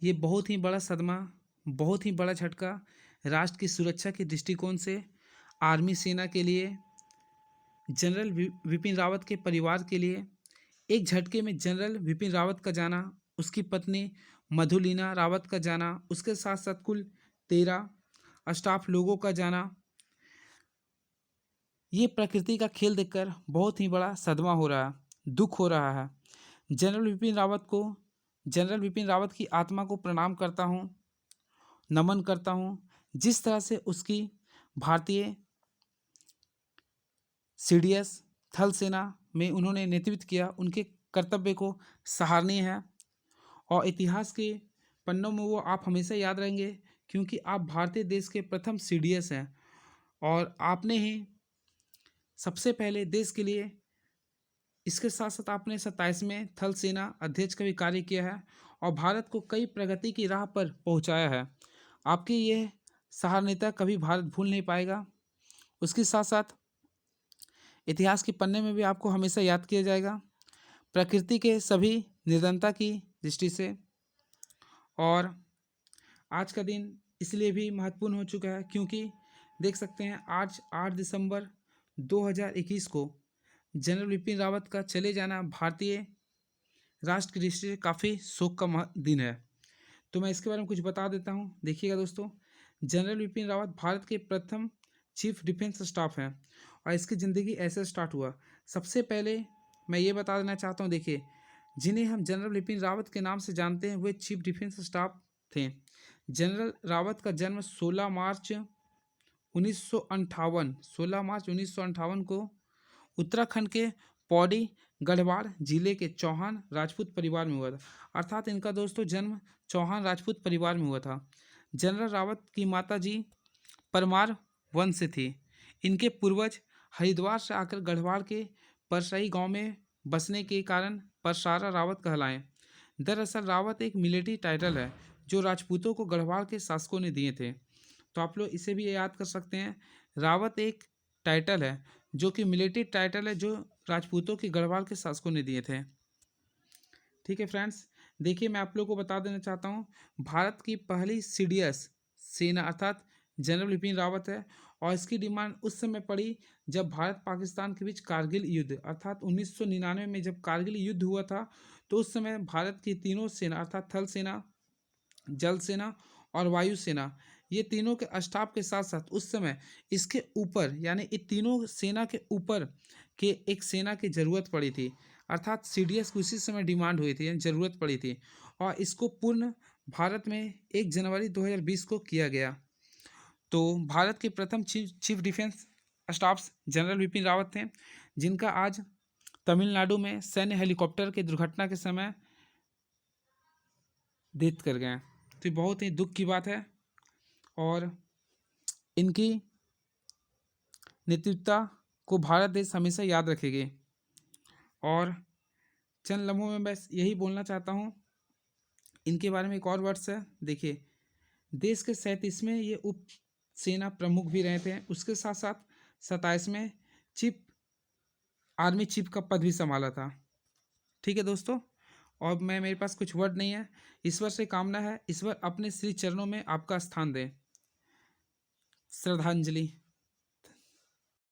ये बहुत ही बड़ा सदमा, बहुत ही बड़ा झटका राष्ट्र की सुरक्षा के दृष्टिकोण से, आर्मी सेना के लिए, जनरल विपिन रावत के परिवार के लिए, एक झटके में जनरल विपिन रावत का जाना, उसकी पत्नी मधुलिना रावत का जाना, उसके साथ साथ कुल 13 स्टाफ लोगों का जाना, ये प्रकृति का खेल देखकर बहुत ही बड़ा सदमा हो रहा है, दुख हो रहा है। जनरल विपिन रावत की आत्मा को प्रणाम करता हूँ, नमन करता हूँ। जिस तरह से उसकी भारतीय सीडीएस थल सेना में उन्होंने नेतृत्व किया, उनके कर्तव्य को सराहनीय है और इतिहास के पन्नों में वो आप हमेशा याद रहेंगे, क्योंकि आप भारतीय देश के प्रथम सीडीएस हैं और आपने ही सबसे पहले देश के लिए, इसके साथ साथ आपने 27वें थल सेना अध्यक्ष का भी कार्य किया है और भारत को कई प्रगति की राह पर पहुंचाया है। आपकी यह सराहनीयता कभी भारत भूल नहीं पाएगा। उसके साथ साथ इतिहास के पन्ने में भी आपको हमेशा याद किया जाएगा, प्रकृति के सभी निर्धनता की दृष्टि से। और आज का दिन इसलिए भी महत्वपूर्ण हो चुका है क्योंकि देख सकते हैं आज 8 दिसंबर 2021 को जनरल विपिन रावत का चले जाना भारतीय राष्ट्र की दृष्टि से काफ़ी शोक का दिन है। तो मैं इसके बारे में कुछ बता देता हूँ। देखिएगा दोस्तों, जनरल विपिन रावत भारत के प्रथम चीफ डिफेंस स्टाफ हैं और इसकी ज़िंदगी ऐसे स्टार्ट हुआ। सबसे पहले मैं ये बता देना चाहता हूँ, देखिए, जिन्हें हम जनरल विपिन रावत के नाम से जानते हैं वे चीफ डिफेंस स्टाफ थे। जनरल रावत का जन्म 16 मार्च 1958 को उत्तराखंड के पौड़ी गढ़वाल जिले के चौहान राजपूत परिवार में हुआ था। अर्थात इनका दोस्तों जन्म चौहान राजपूत परिवार में हुआ था। जनरल रावत की माता जी परमार वंश से थी। इनके पूर्वज हरिद्वार से आकर गढ़वाल के परसई गांव में बसने के कारण परसारा रावत कहलाएं। दरअसल रावत एक मिलिट्री टाइटल है जो राजपूतों को गढ़वाल के शासकों ने दिए थे। तो आप लोग इसे भी याद कर सकते हैं, रावत एक टाइटल है जो कि मिलिट्री टाइटल है जो राजपूतों की गढ़वाल के शासकों ने दिए थे। ठीक है फ्रेंड्स, देखिए मैं आप लोगों को बता देना चाहता हूँ, भारत की पहली सीडीएस सेना अर्थात जनरल विपिन रावत है और इसकी डिमांड उस समय पड़ी जब भारत पाकिस्तान के बीच कारगिल युद्ध अर्थात 1999 में जब कारगिल युद्ध हुआ था, तो उस समय भारत की तीनों सेना अर्थात थल सेना, जल सेना और वायु सेना, ये तीनों के स्टाफ के साथ साथ उस समय इसके ऊपर यानी इन तीनों सेना के ऊपर के एक सेना की ज़रूरत पड़ी थी। अर्थात सीडीएस की उसी समय डिमांड हुई थी, ज़रूरत पड़ी थी और इसको पूर्ण भारत में 1 जनवरी 2020 को किया गया। तो भारत के प्रथम chief defence staff general Vipin Rawat थे, जिनका आज तमिलनाडु में सैन्य हेलीकॉप्टर की दुर्घटना के समय डेथ कर गए। तो बहुत ही दुख की बात है और इनकी नेतृत्वता को भारत देश हमेशा याद रखेगी। और चंद लम्हों में बस यही बोलना चाहता हूँ, इनके बारे में एक और वर्ड्स है। देखिए, देश के 37वें ये उप सेना प्रमुख भी रहे थे, उसके साथ साथ 27वें आर्मी चीफ का पद भी संभाला था। ठीक है दोस्तों, और मेरे पास कुछ वर्ड नहीं है। ईश्वर से कामना है ईश्वर अपने श्री चरणों में आपका स्थान दें। श्रद्धांजलि।